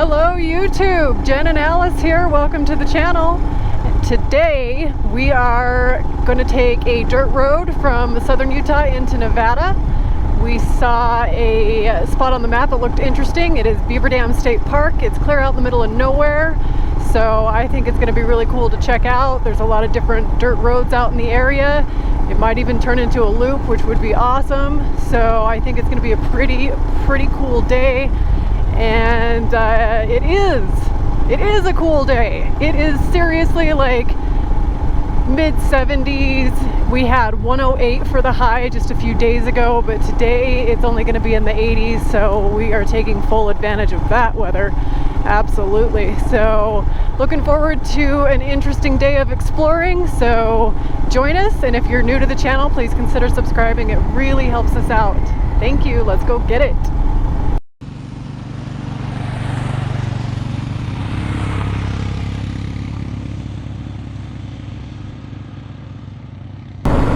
Hello YouTube, Jen and Alice here. Welcome to the channel. Today we are going to take a dirt road from southern Utah into Nevada. We saw a spot on the map that looked interesting. It is Beaver Dam State Park. It's clear out in the middle of nowhere, so I think it's going to be really cool to check out. There's a lot of different dirt roads out in the area. It might even turn into a loop, which would be awesome. So I think it's going to be a pretty cool day. And it is a cool day. It is seriously like mid-70s. We had 108 for the high just a few days ago, but today it's only going to be in the 80s, so we are taking full advantage of that weather. Absolutely. So looking forward to an interesting day of exploring, so join us, and if you're new to the channel, please consider subscribing. It really helps us out. Thank you. Let's go get it.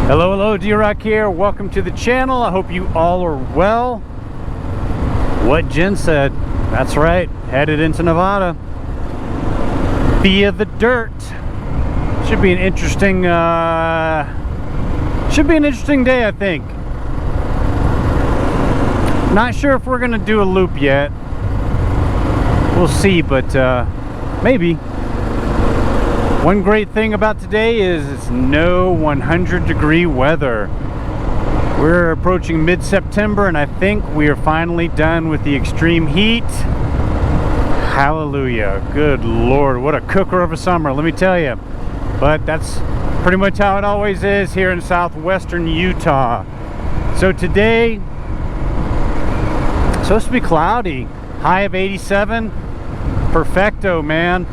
Hello, D-Rock here. Welcome to the channel. I hope you all are well. What Jen said, that's right, headed into Nevada via the dirt. Should be an interesting day, I think. Not sure if we're gonna do a loop yet. We'll see, but maybe. One great thing about today is it's no 100-degree weather. We're approaching mid-September, and I think we are finally done with the extreme heat. Hallelujah. Good Lord, what a cooker of a summer, let me tell you. But that's pretty much how it always is here in southwestern Utah. So today, it's supposed to be cloudy. High of 87. Perfecto, man.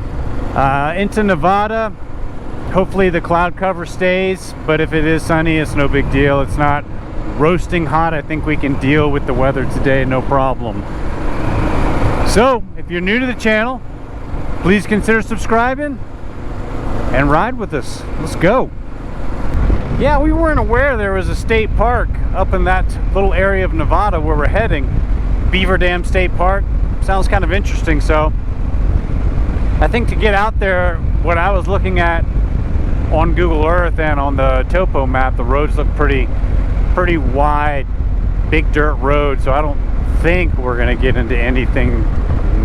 Into Nevada, hopefully the cloud cover stays, but if it is sunny, it's no big deal. It's not roasting hot. I think we can deal with the weather today, no problem. So if you're new to the channel, please consider subscribing and ride with us. Let's go. Yeah, we weren't aware there was a state park up in that little area of Nevada where we're heading. Beaver Dam State Park. Sounds kind of interesting. So I think to get out there, what I was looking at on Google Earth and on the topo map, the roads look pretty wide, big dirt road. So I don't think we're gonna get into anything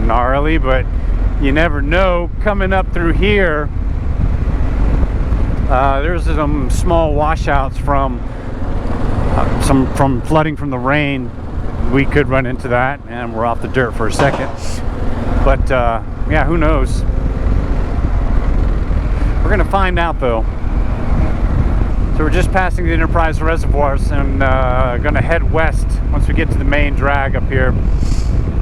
gnarly, but you never know. Coming up through here, there's some small washouts from flooding from the rain. We could run into that, and we're off the dirt for a second. But yeah, who knows? We're gonna find out though. So we're just passing the Enterprise reservoirs and gonna head west once we get to the main drag up here.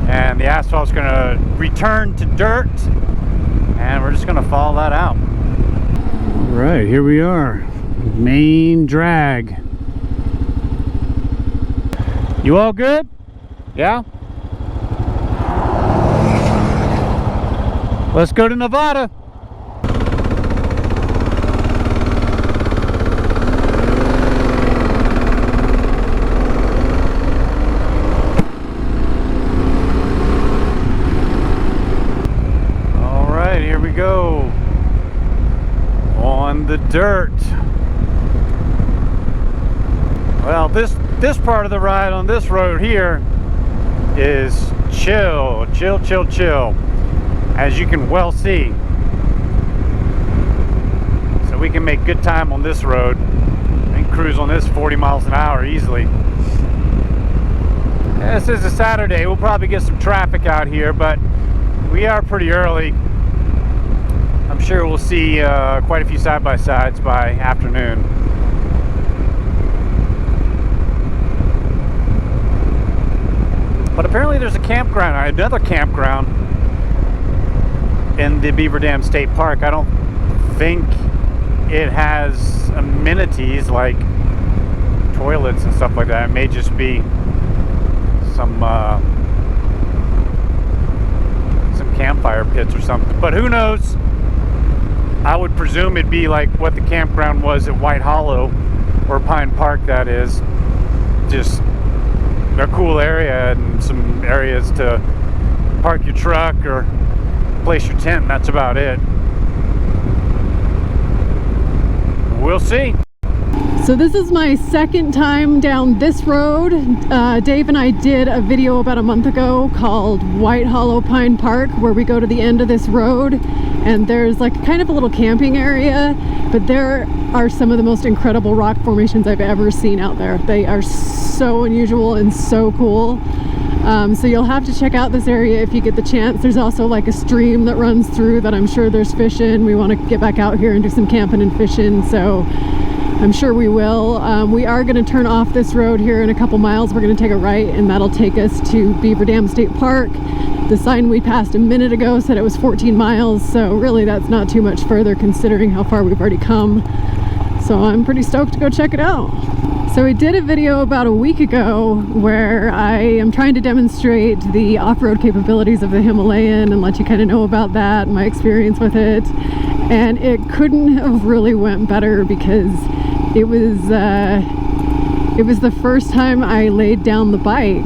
And the asphalt's gonna return to dirt, and we're just gonna follow that out. All right, here we are, main drag. You all good? Yeah? Let's go to Nevada. All right, here we go. On the dirt. Well, this part of the ride on this road here is chill, as you can well see. So we can make good time on this road and cruise on this 40 miles an hour easily. This is a Saturday. We'll probably get some traffic out here, but we are pretty early. I'm sure we'll see quite a few side-by-sides by afternoon. But apparently there's a campground, another campground in the Beaver Dam State Park. I don't think it has amenities like toilets and stuff like that. It may just be some campfire pits or something, but who knows? I would presume it'd be like what the campground was at White Hollow, or Pine Park, that is. Just a cool area and some areas to park your truck or place your tent, and that's about it. We'll see. So this is my second time down this road. Dave and I did a video about a month ago called White Hollow Pine Park, where we go to the end of this road and there's like kind of a little camping area, but there are some of the most incredible rock formations I've ever seen out there. They are so unusual and so cool. So you'll have to check out this area if you get the chance. There's also like a stream that runs through that I'm sure there's fish in. We want to get back out here and do some camping and fishing, so I'm sure we will. We are going to turn off this road here in a couple miles. We're going to take a right, and that'll take us to Beaver Dam State Park. The sign we passed a minute ago said it was 14 miles, so really that's not too much further considering how far we've already come. So I'm pretty stoked to go check it out. So we did a video about a week ago where I am trying to demonstrate the off-road capabilities of the Himalayan and let you kind of know about that, my experience with it. And it couldn't have really went better because it was the first time I laid down the bike.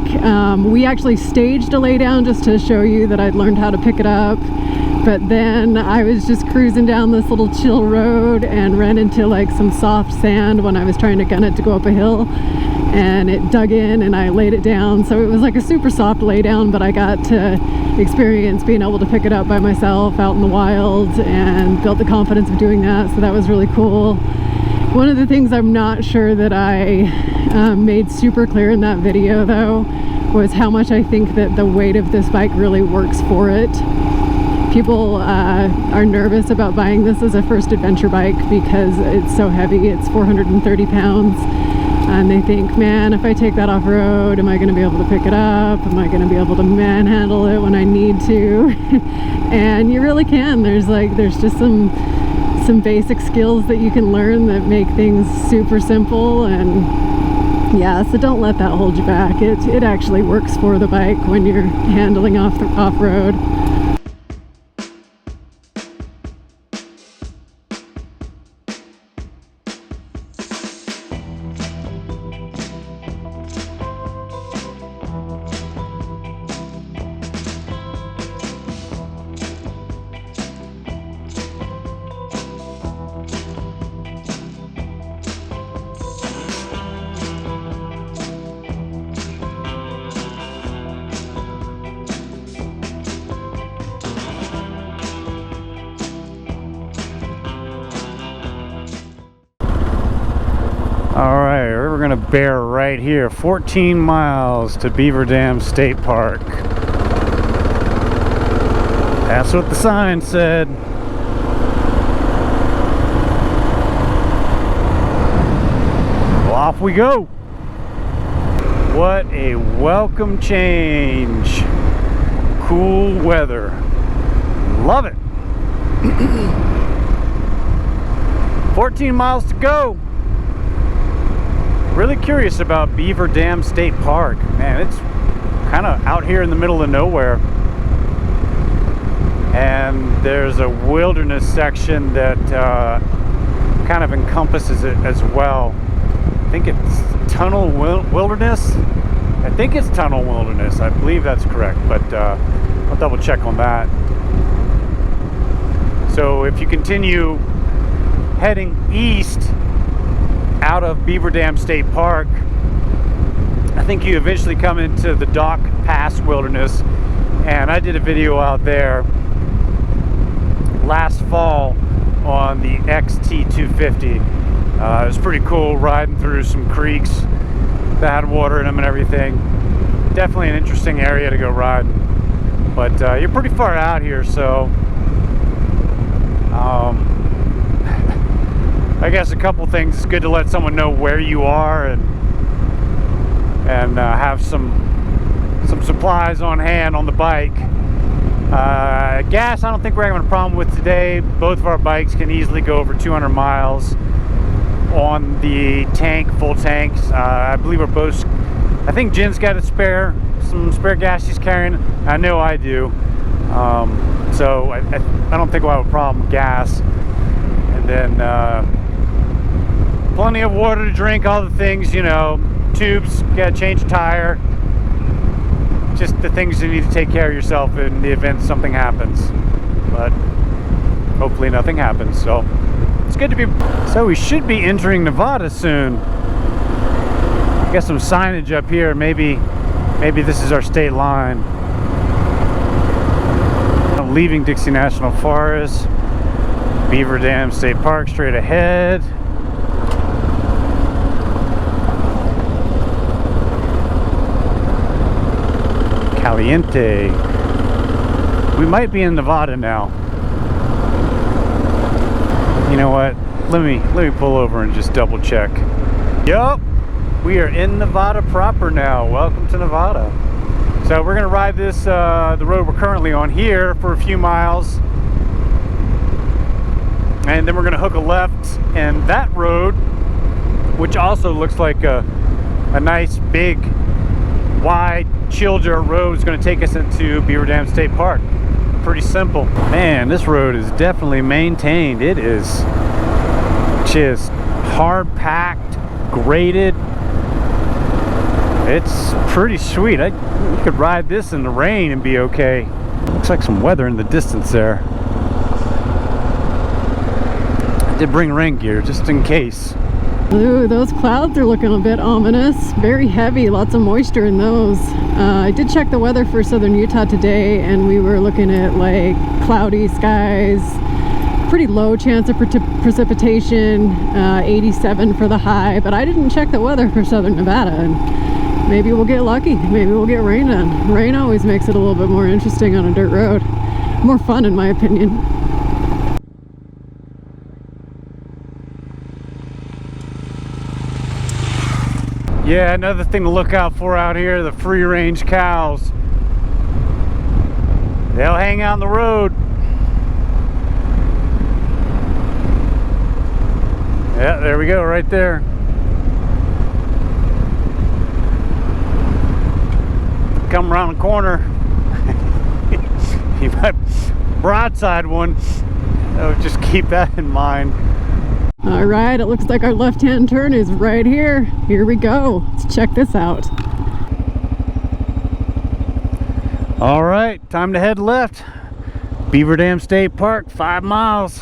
We actually staged a lay down just to show you that I'd learned how to pick it up. But then I was just cruising down this little chill road and ran into like some soft sand when I was trying to gun it to go up a hill, and it dug in and I laid it down. So it was like a super soft lay down, but I got to experience being able to pick it up by myself out in the wild and built the confidence of doing that. So that was really cool. One of the things I'm not sure that I made super clear in that video though was how much I think that the weight of this bike really works for it. People are nervous about buying this as a first adventure bike because it's so heavy. It's 430 pounds. And they think, man, if I take that off-road, am I going to be able to pick it up? Am I going to be able to manhandle it when I need to? And you really can. There's just some basic skills that you can learn that make things super simple. And yeah, so don't let that hold you back. It actually works for the bike when you're handling off-road. Alright, we're gonna bear right here. 14 miles to Beaver Dam State Park. That's what the sign said. Well, off we go. What a welcome change. Cool weather. Love it. 14 miles to go. Really curious about Beaver Dam State Park. Man, it's kind of out here in the middle of nowhere. And there's a wilderness section that kind of encompasses it as well. I think it's Tunnel Wilderness. I think it's Tunnel Wilderness. I believe that's correct, but I'll double check on that. So if you continue heading east out of Beaver Dam State Park, I think you eventually come into the Dock Pass Wilderness, and I did a video out there last fall on the XT250. It was pretty cool riding through some creeks that had water in them and everything. Definitely an interesting area to go riding, but you're pretty far out here, so I guess a couple things. It's good to let someone know where you are and have some supplies on hand on the bike. Gas, I don't think we're having a problem with today. Both of our bikes can easily go over 200 miles on the tank, full tanks. I believe we're both, I think Jen's got some spare gas she's carrying. I know I do. So I don't think we'll have a problem with gas. And then plenty of water to drink, all the things, you know, tubes, gotta change a tire. just the things you need to take care of yourself in the event something happens. But hopefully nothing happens. So it's good to be. So we should be entering Nevada soon. Got some signage up here. Maybe this is our state line. I'm leaving Dixie National Forest. Beaver Dam State Park straight ahead. Caliente. We might be in Nevada now. You know what? Let me pull over and just double check. Yup, we are in Nevada proper now. Welcome to Nevada. So we're gonna ride this the road we're currently on here for a few miles, and then we're gonna hook a left, and that road, which also looks like a nice big wide chill dirt road, is going to take us into Beaver Dam State Park. Pretty simple. Man, this road is definitely maintained. It is just hard packed, graded. It's pretty sweet. You could ride this in the rain and be okay. Looks like some weather in the distance there. I did bring rain gear just in case. Ooh, those clouds are looking a bit ominous. Very heavy, lots of moisture in those. I did check the weather for southern Utah today, and we were looking at like cloudy skies, pretty low chance of precipitation, 87 for the high, but I didn't check the weather for southern Nevada, and maybe we'll get lucky. Maybe we'll get rain on. Rain always makes it a little bit more interesting on a dirt road. More fun in my opinion. Yeah, another thing to look out for out here, the free-range cows. They'll hang out on the road. Yeah, there we go, right there. Come around the corner. You might broadside one. So just keep that in mind. All right, it looks like our left-hand turn is right here. Here we go. Let's check this out. All right, time to head left. Beaver Dam State Park, 5 miles.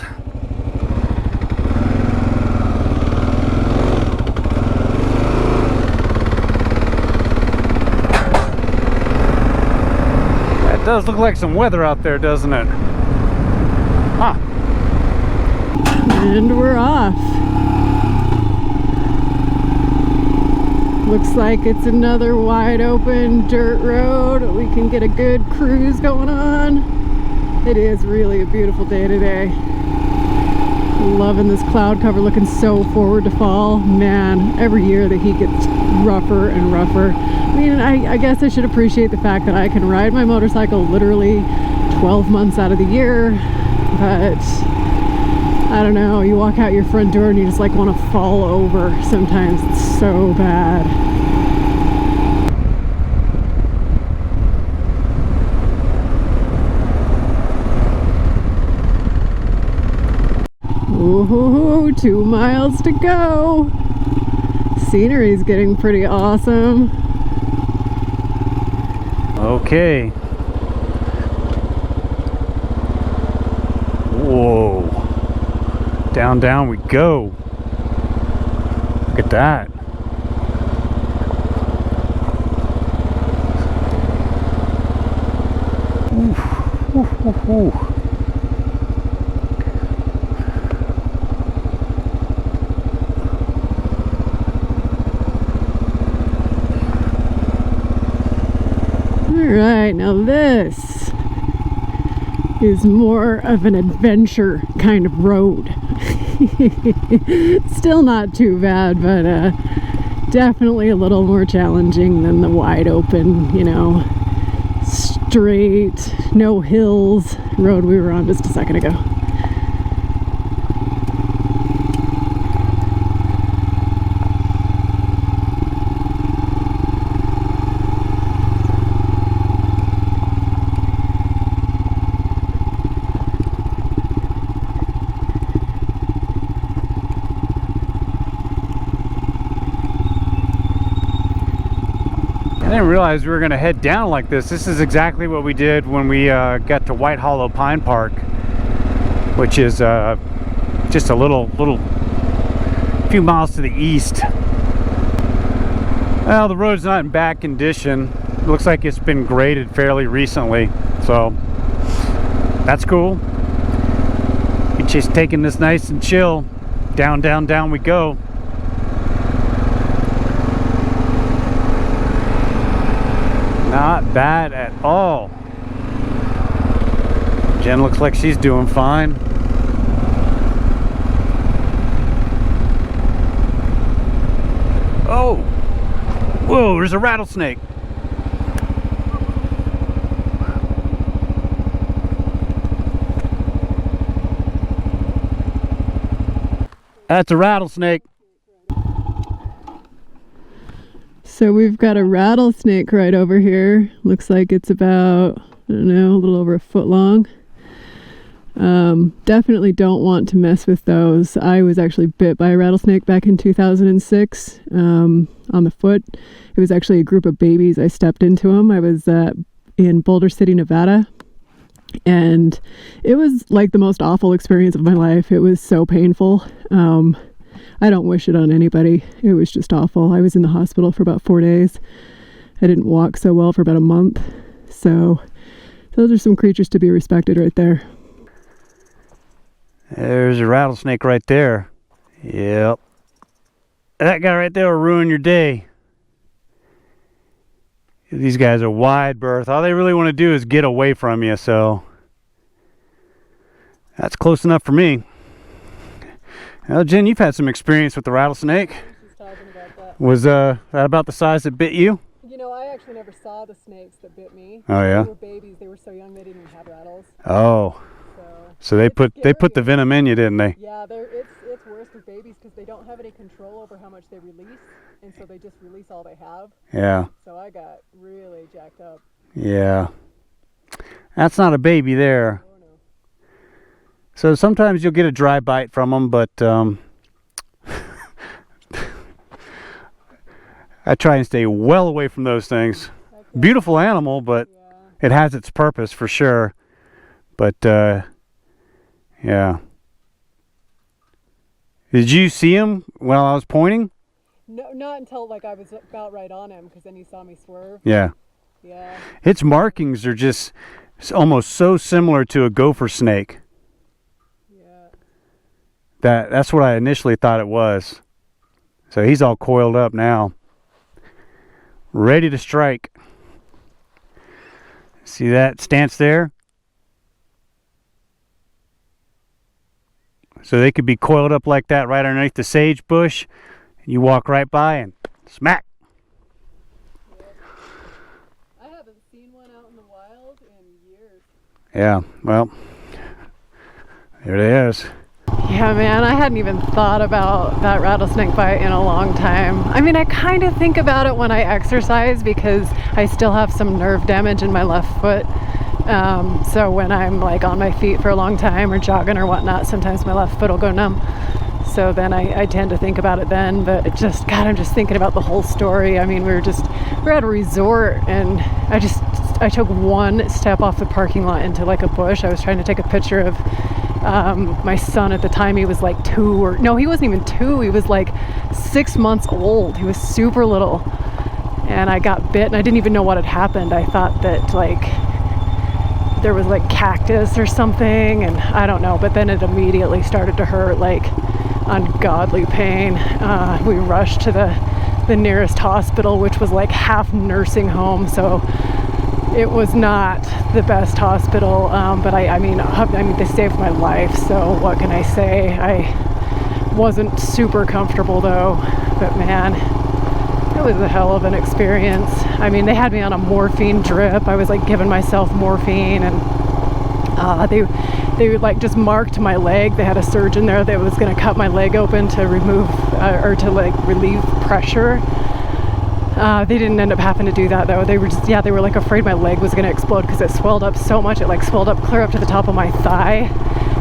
That does look like some weather out there, doesn't it? Huh. And we're off. Looks like it's another wide open dirt road. We can get a good cruise going on. It is really a beautiful day today. Loving this cloud cover, looking so forward to fall. Man, every year the heat gets rougher and rougher. I mean, I guess I should appreciate the fact that I can ride my motorcycle literally 12 months out of the year, but I don't know, you walk out your front door and you just like want to fall over sometimes. It's so bad. Ooh, 2 miles to go. Scenery's getting pretty awesome. Okay. Whoa. Down we go. Look at that. Ooh, ooh, ooh, ooh. All right, now this is more of an adventure kind of road. Still not too bad, but definitely a little more challenging than the wide open, you know, straight, no hills road we were on just a second ago. didn't realize we were going to head down like this. This is exactly what we did when we got to White Hollow Pine Park, which is just a little few miles to the east. Well, the road's not in bad condition. It looks like it's been graded fairly recently, so that's cool. We're just taking this nice and chill. Down, down, down we go. Not bad at all. Jen looks like she's doing fine. Oh! Whoa, there's a rattlesnake. That's a rattlesnake. So we've got a rattlesnake right over here. Looks like it's about, I don't know, a little over a foot long. Definitely don't want to mess with those. I was actually bit by a rattlesnake back in 2006 on the foot. It was actually a group of babies. I stepped into them. I was in Boulder City, Nevada. And it was like the most awful experience of my life. It was so painful. I don't wish it on anybody. It was just awful. I was in the hospital for about 4 days. I didn't walk so well for about a month. So those are some creatures to be respected right there. There's a rattlesnake right there. Yep. That guy right there will ruin your day. These guys are wide berth. All they really want to do is get away from you, so that's close enough for me. Well, Jen, you've had some experience with the rattlesnake. She's talking about that. Was that about the size that bit you? You know, I actually never saw the snakes that bit me. Oh yeah. They were babies. They were so young they didn't even have rattles. Oh. So they put the venom in you, didn't they? Yeah, it's worse with babies because they don't have any control over how much they release, and so they just release all they have. Yeah. So I got really jacked up. Yeah. That's not a baby there. Oh, no. So sometimes you'll get a dry bite from them, but I try and stay well away from those things. Okay. Beautiful animal, but yeah, it has its purpose for sure. But yeah. Did you see him while I was pointing? No, not until like I was about right on him, because then he saw me swerve. Yeah. Yeah. Its markings are just almost so similar to a gopher snake. Yeah. That's what I initially thought it was. So he's all coiled up now, ready to strike. See that stance there? So they could be coiled up like that right underneath the sage bush. You walk right by and smack. Yep. I haven't seen one out in the wild in years. Yeah, well, there it is. Yeah, man, I hadn't even thought about that rattlesnake bite in a long time. I mean, I kind of think about it when I exercise because I still have some nerve damage in my left foot. So when I'm like on my feet for a long time or jogging or whatnot, sometimes my left foot will go numb. So then I tend to think about it then, but it just, God, I'm just thinking about the whole story. I mean, we're at a resort, and I took one step off the parking lot into like a bush. I was trying to take a picture of my son at the time. He was like 2, or no, he wasn't even 2. He was like 6 months old. He was super little, and I got bit, and I didn't even know what had happened. I thought that like there was like cactus or something, and I don't know, but then it immediately started to hurt, like ungodly pain. We rushed to the nearest hospital, which was like half nursing home, so it was not the best hospital, but I mean they saved my life, so what can I say? I wasn't super comfortable though, but man, it was a hell of an experience. I mean, they had me on a morphine drip. I was like giving myself morphine, and they like just marked my leg. They had a surgeon there that was going to cut my leg open to remove or to like relieve pressure. They didn't end up having to do that though. They were just, yeah, they were like afraid my leg was going to explode because it swelled up so much. It like swelled up clear up to the top of my thigh.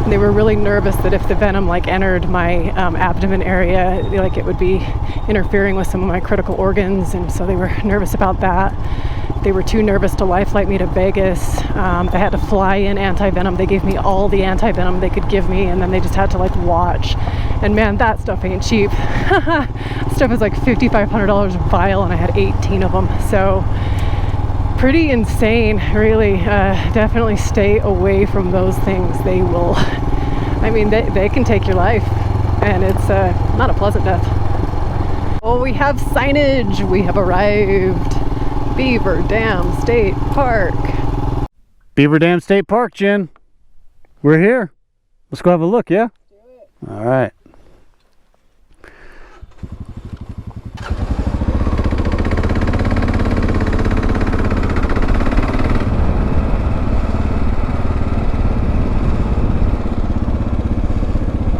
And they were really nervous that if the venom like entered my abdomen area, like it would be interfering with some of my critical organs, and so they were nervous about that. They were too nervous to life flight me to Vegas. They had to fly in anti-venom. They gave me all the anti-venom they could give me, and then they just had to like watch. And man, that stuff ain't cheap. Stuff is like $5,500 a vial, and I had 18 of them. So pretty insane, really. Definitely stay away from those things. They will, I mean, they can take your life, and it's not a pleasant death. Oh, we have signage. We have arrived. Beaver Dam State Park. Beaver Dam State Park, Jen. We're here. Let's go have a look, yeah? Do it. All right.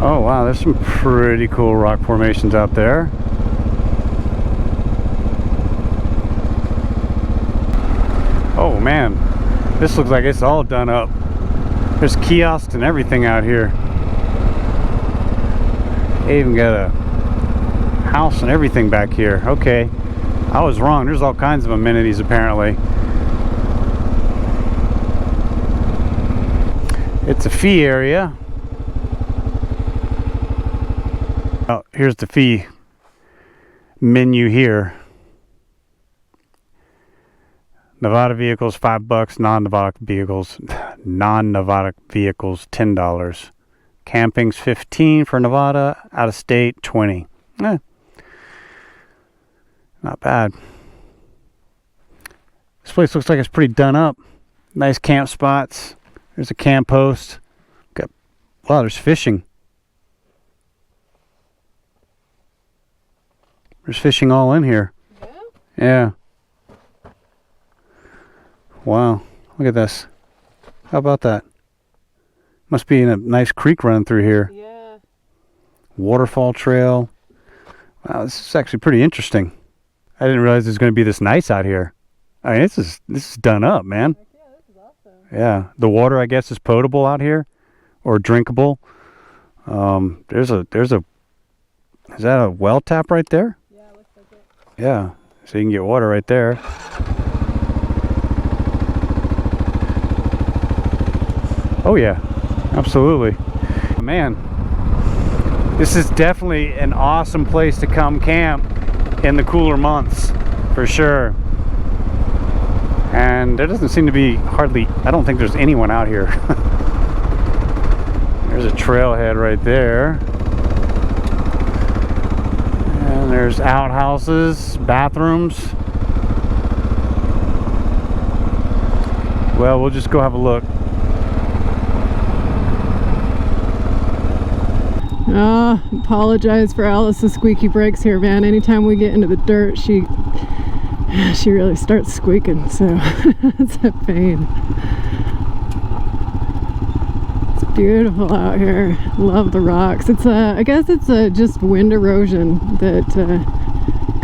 Oh wow, there's some pretty cool rock formations out there. Oh man, this looks like it's all done up. There's kiosks and everything out here. They even got a house and everything back here. Okay, I was wrong. There's all kinds of amenities apparently. It's a fee area. Oh, here's the fee menu here. Nevada vehicles $5, non-Nevada vehicles $10. Camping's $15 for Nevada, out of state $20. Not bad. This place looks like it's pretty done up. Nice camp spots. There's a camp post. Wow, there's fishing. There's fishing all in here. Yeah? Yeah. Wow, look at this. How about that? Must be in a nice creek running through here. Yeah. Waterfall trail. Wow, this is actually pretty interesting. I didn't realize it was going to be this nice out here. I mean, this is done up, man. Heck yeah, this is awesome. Yeah, the water I guess is potable out here, or drinkable. Is that a well tap right there? Yeah, it looks like it. Yeah, so you can get water right there. Oh yeah, absolutely. Man, this is definitely an awesome place to come camp in the cooler months, for sure. And there doesn't seem to be hardly, I don't think there's anyone out here. There's a trailhead right there. And there's outhouses, bathrooms. Well, we'll just go have a look. Apologize for Alice's squeaky brakes here, man. Anytime we get into the dirt, she really starts squeaking, so it's a pain. It's beautiful out here. Love the rocks. It's I guess it's just wind erosion that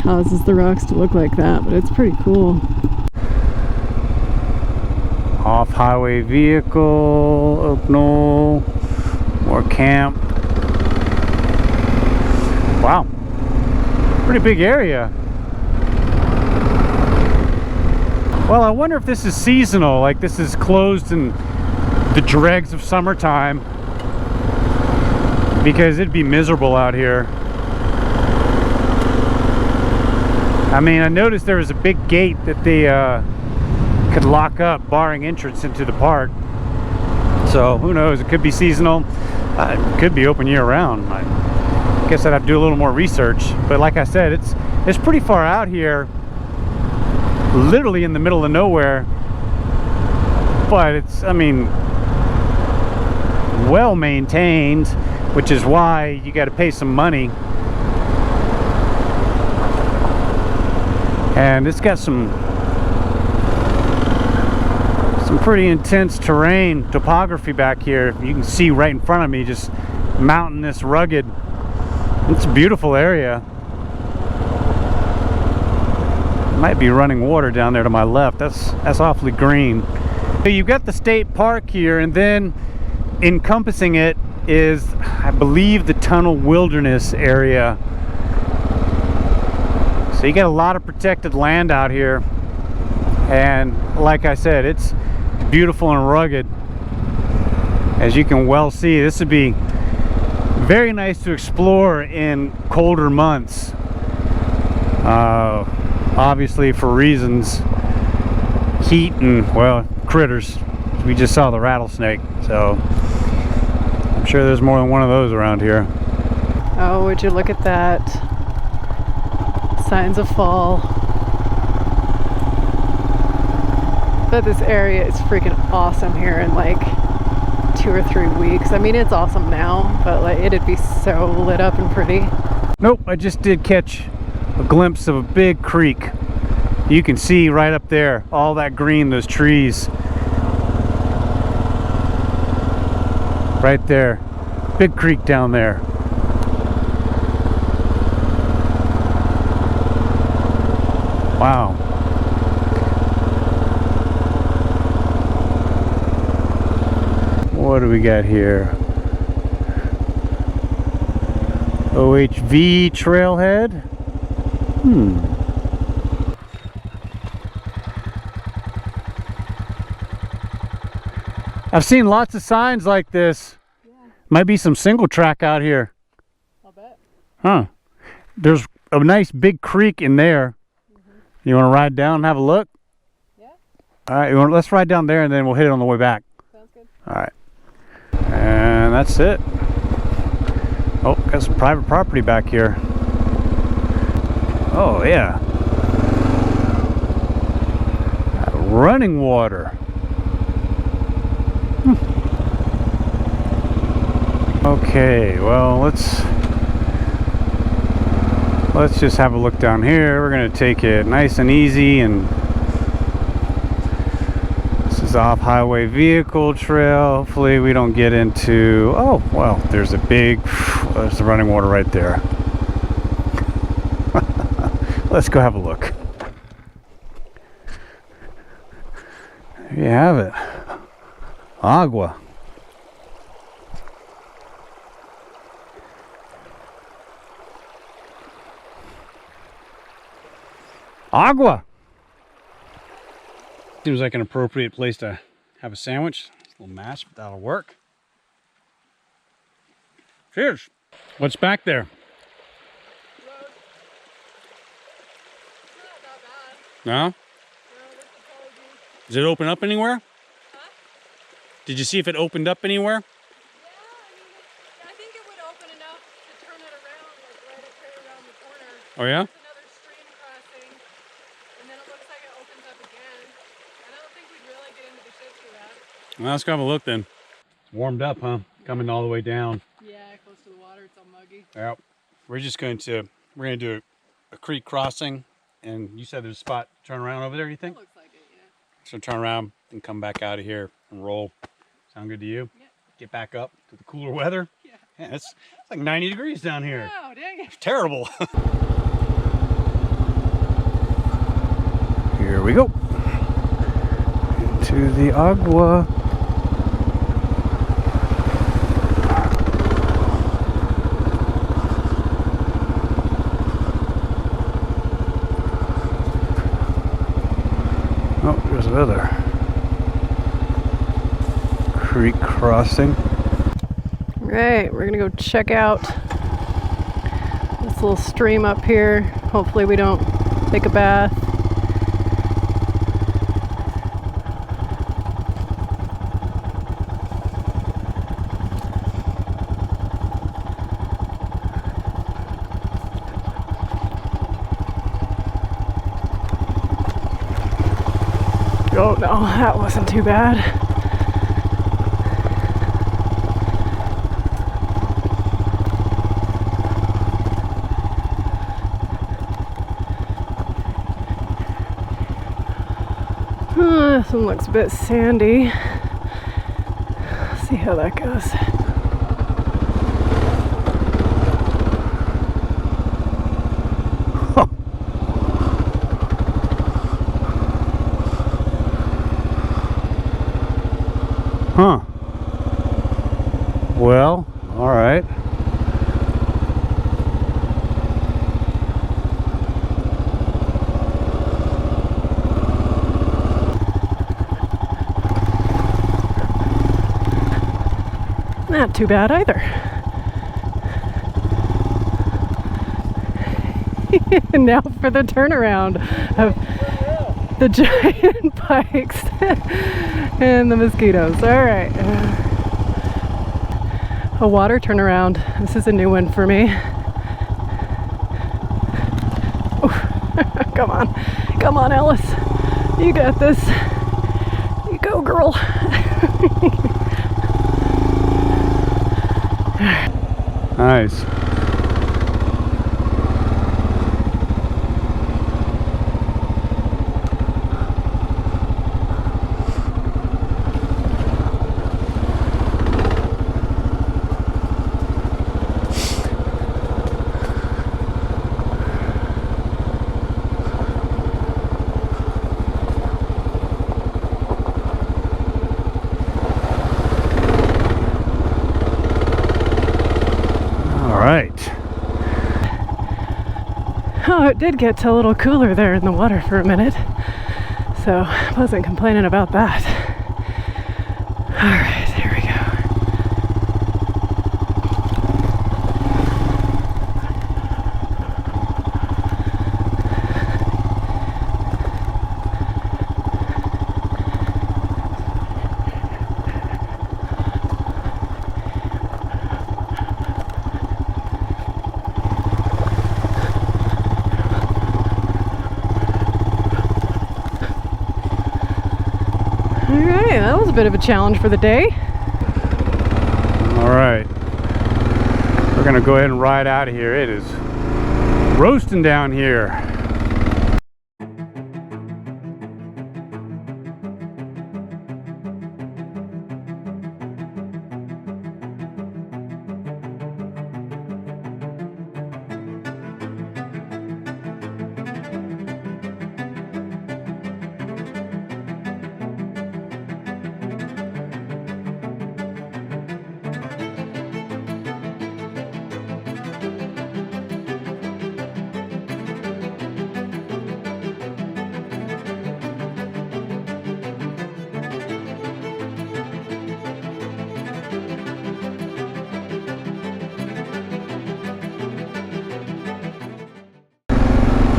causes the rocks to look like that, but it's pretty cool. Off-highway vehicle, Oak Knoll, more camp. Wow, pretty big area. Well, I wonder if this is seasonal, like this is closed in the dregs of summertime, because it'd be miserable out here. I mean, I noticed there was a big gate that they could lock up, barring entrance into the park. So who knows, it could be seasonal, it could be open year-round. I guess I'd have to do a little more research, but like I said, it's pretty far out here, literally in the middle of nowhere, but it's, I mean, well maintained, which is why you got to pay some money. And it's got some pretty intense terrain, topography back here. You can see right in front of me, just mountainous, rugged. It's a beautiful area. Might be running water down there to my left. That's awfully green. So you've got the state park here, and then encompassing it is, I believe, the Tunnel Wilderness area. So you got a lot of protected land out here, and like I said, it's beautiful and rugged. As you can well see, this would be very nice to explore in colder months. Obviously for reasons, heat and, well, critters. We just saw the rattlesnake, so I'm sure there's more than one of those around here. Oh, would you look at that? Signs of fall. But this area is freaking awesome here in like 2 or 3 weeks. I mean, it's awesome now, but like it'd be so lit up and pretty. Nope, I just did catch a glimpse of a big creek. You can see right up there, all that green, those trees. Right there. Big creek down there. Wow. What do we got here? OHV trailhead. I've seen lots of signs like this. Yeah. Might be some single track out here. I'll bet. Huh. There's a nice big creek in there. You want to ride down and have a look? Yeah. All right, let's ride down there and then we'll hit it on the way back. Sounds good. All right. And that's it. Oh, got some private property back here. Oh, yeah. Running water. Okay, well, let's just have a look down here. We're gonna take it nice and easy, and this is off-highway vehicle trail. Hopefully we don't get into, oh, well, there's the running water right there. Let's go have a look. There you have it. Agua. Agua. Seems like an appropriate place to have a sandwich. A little mash, but that'll work. Cheers. What's back there? Road. Not that bad. No? No, Does it open up anywhere? Huh? Did you see if it opened up anywhere? I think it would open enough to turn it around, like right up here around the corner. Oh yeah? There's another stream crossing, and then it looks like it opens up again. I don't think we'd really get into the shit for that. Well, let's go have a look then. It's warmed up, huh? Coming all the way down. Yeah, close to the water, it's all muggy. Yep. We're gonna do a creek crossing, and you said there's a spot to turn around over there, you think? It looks like it, yeah. So turn around and come back out of here and roll. Sound good to you? Yeah. Get back up to the cooler weather? Yeah. Yeah, it's like 90 degrees down here. Oh, dang it. It's terrible. Here we go. Into the agua. Oh, there's another creek crossing. Right, we're gonna go check out this little stream up here. Hopefully we don't take a bath. Oh no, that wasn't too bad. This one looks a bit sandy. See how that goes. Huh. Well, all right. Not too bad either. And now for the turnaround of the giant pikes and the mosquitoes. All right. A water turnaround. This is a new one for me. Come on. Come on, Alice. You got this. You go, girl. Nice. Oh, it did get a little cooler there in the water for a minute, so I wasn't complaining about that. All right, here we go. Alright, that was a bit of a challenge for the day. Alright. We're gonna go ahead and ride out of here. It is roasting down here.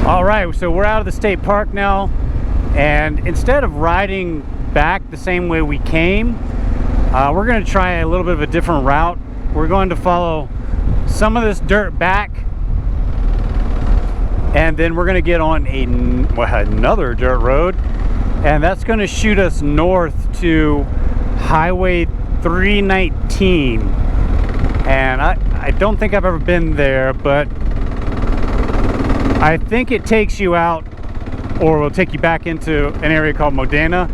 All right, so we're out of the state park now, and instead of riding back the same way we came, we're going to try a little bit of a different route. We're going to follow some of this dirt back, and then we're going to get on another dirt road, and that's going to shoot us north to Highway 319. And I don't think I've ever been there, but I think it takes you out, or will take you back into an area called Modena.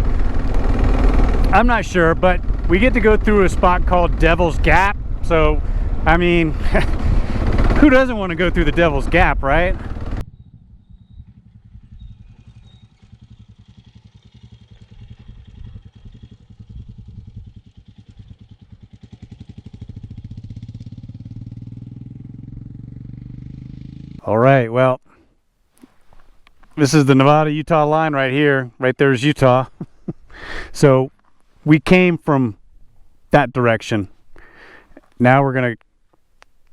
I'm not sure, but we get to go through a spot called Devil's Gap. So, I mean, who doesn't want to go through the Devil's Gap, right? All right, well, this is the Nevada-Utah line right here. Right there's Utah. So we came from that direction. Now we're going to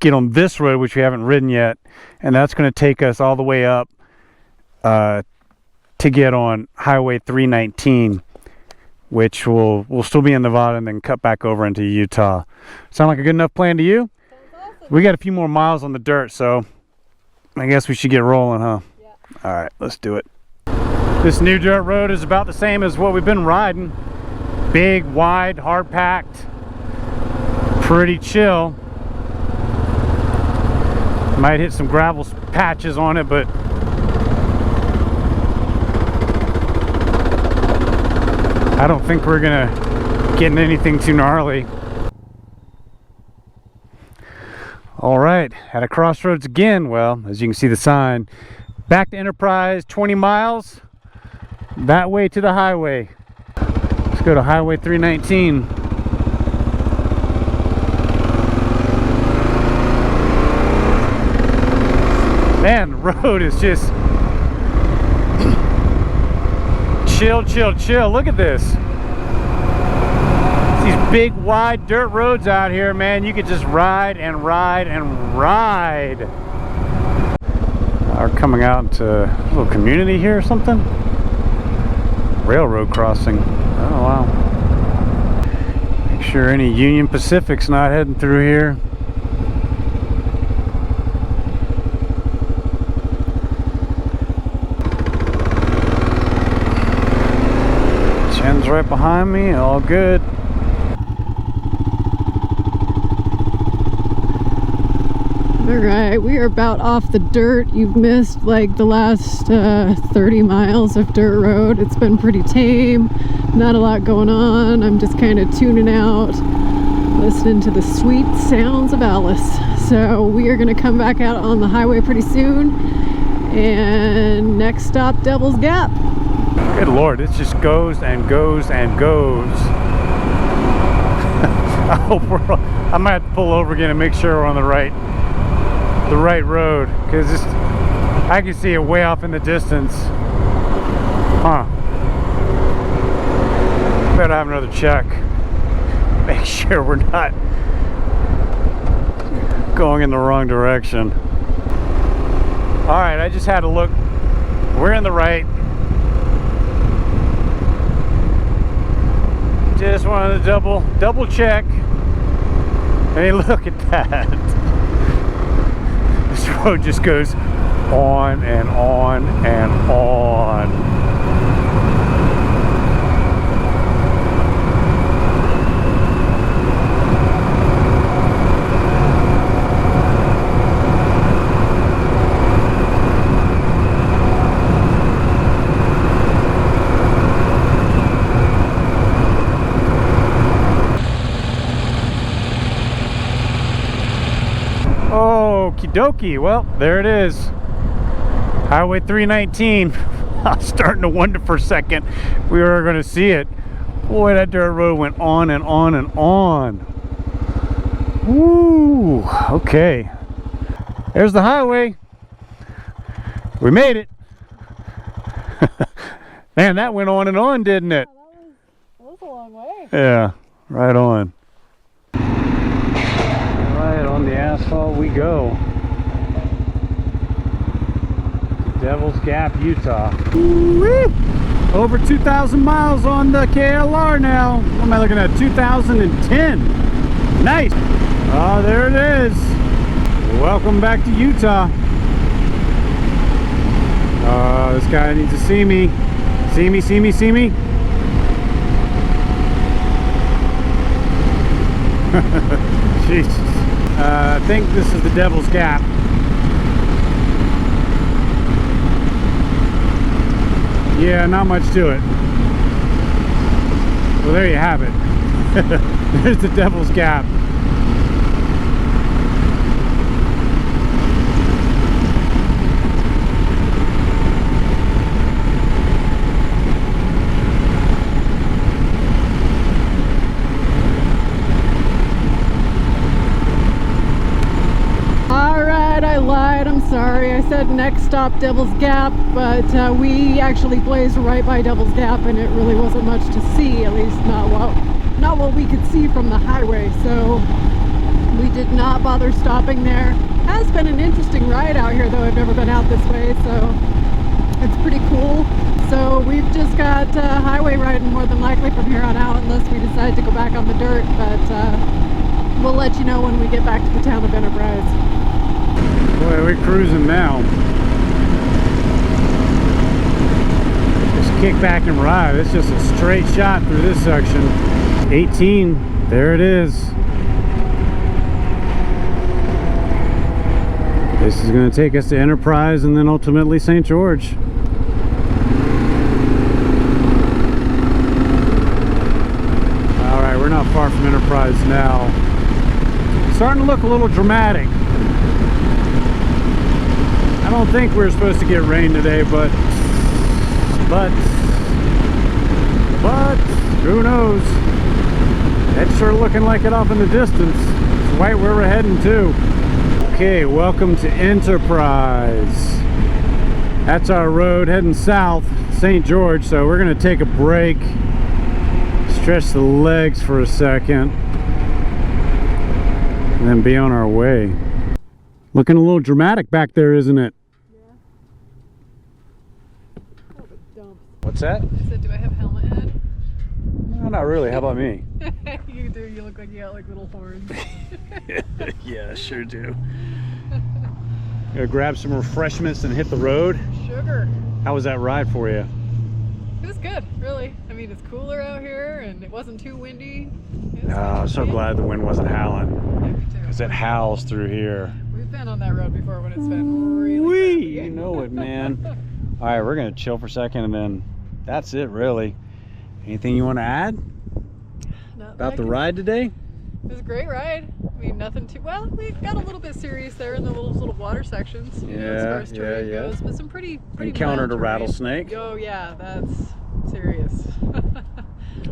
get on this road, which we haven't ridden yet, and that's going to take us all the way up to get on Highway 319, which will still be in Nevada and then cut back over into Utah. Sound like a good enough plan to you? Sounds awesome. We got a few more miles on the dirt, so I guess we should get rolling, huh? Yeah. All right, let's do it. This new dirt road is about the same as what we've been riding. Big, wide, hard packed, pretty chill. Might hit some gravel patches on it, but I don't think we're gonna get into anything too gnarly. All right, at a crossroads again. Well, as you can see the sign, back to Enterprise, 20 miles, that way to the highway. Let's go to Highway 319. Man, the road is just chill, chill, chill. Look at this. These big, wide dirt roads out here, man. You could just ride and ride and ride. We're coming out into a little community here or something. Railroad crossing. Oh, wow. Make sure any Union Pacific's not heading through here. Chen's right behind me, all good. Alright, we are about off the dirt. You've missed like the last 30 miles of dirt road. It's been pretty tame, not a lot going on. I'm just kind of tuning out, listening to the sweet sounds of Alice. So we are going to come back out on the highway pretty soon, and next stop, Devil's Gap. Good Lord, it just goes and goes and goes. I hope I might have to pull over again and make sure we're on the right road, because I can see it way off in the distance. Huh. Better have another check. Make sure we're not going in the wrong direction. Alright, I just had to look. We're in the right. Just wanted to double check. Hey, look at that. This road just goes on and on and on. Okie dokie, well, there it is. Highway 319. I was starting to wonder for a second we were going to see it. Boy, that dirt road went on and on and on. Woo, okay. There's the highway. We made it. Man, that went on and on, didn't it? Yeah, that was a long way. Yeah, right on. Right on the asphalt we go. Devil's Gap, Utah. Woo! Over 2,000 miles on the KLR now. What am I looking at? 2010. Nice. Oh, there it is. Welcome back to Utah. This guy needs to see me. See me, see me, see me. Jesus. I think this is the Devil's Gap. Yeah, not much to it. Well, there you have it. There's the Devil's Gap. Sorry, I said next stop Devil's Gap, but we actually blazed right by Devil's Gap, and it really wasn't much to see, at least not what we could see from the highway, so we did not bother stopping there. Has been an interesting ride out here, though. I've never been out this way, so it's pretty cool. So we've just got highway riding more than likely from here on out, unless we decide to go back on the dirt, but we'll let you know when we get back to the town of Enterprise. Boy, we're cruising now. Just kick back and ride. It's just a straight shot through this section. 18, there it is. This is going to take us to Enterprise and then ultimately St. George. Alright, we're not far from Enterprise now. Starting to look a little dramatic. I don't think we're supposed to get rain today, but who knows? It's sure looking like it off in the distance. It's right where we're heading to. Okay, welcome to Enterprise. That's our road heading south, St. George, so we're gonna take a break, stretch the legs for a second, and then be on our way. Looking a little dramatic back there, isn't it? What's that? I said, do I have helmet head? No, not really. How about me? You do. You look like you got like little horns. Yeah, I sure do. Gonna grab some refreshments and hit the road. Sugar. How was that ride for you? It was good, really. I mean, it's cooler out here and it wasn't too windy. Oh, I'm so glad the wind wasn't howling. Yeah, me too. Because it howls through here. We've been on that road before when it's been really Wee! crappy. You know it, man. All right, we're gonna chill for a second and then that's it, really. Anything you want to add about the ride today? It was a great ride. I mean, nothing too well. We got a little bit serious there in the little water sections. You know, as far as terrain goes, but some pretty encountered mild a terrain. rattlesnake. Oh yeah, that's serious.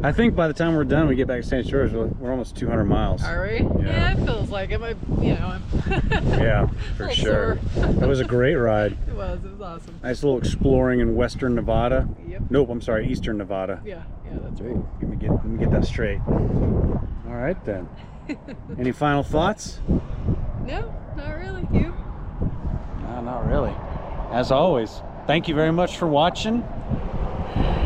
I think by the time we're done, we get back to St. George, we're almost 200 miles. Are we? Yeah, it feels like it. You know, I'm yeah, for sure. That was a great ride. It was awesome. Nice little exploring in western Nevada. Yep. Nope, I'm sorry, eastern Nevada. Yeah, that's right. Ooh, let me get that straight. All right then. Any final thoughts? No, not really. You? No, not really. As always, thank you very much for watching.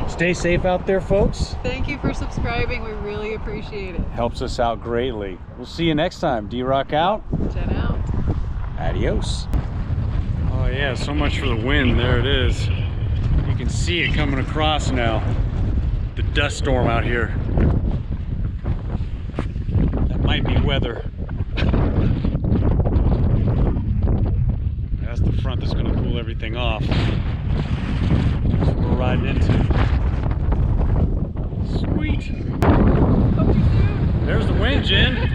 Stay safe out there, folks. Thank you for subscribing. We really appreciate it. Helps us out greatly. We'll see you next time. D-Rock out. Jen out. Adios. Oh yeah, so much for the wind. There it is. You can see it coming across now. The dust storm out here. That might be weather. That's the front that's going to cool everything off. That's what we're riding into. Sweet. There's the wind, Jen.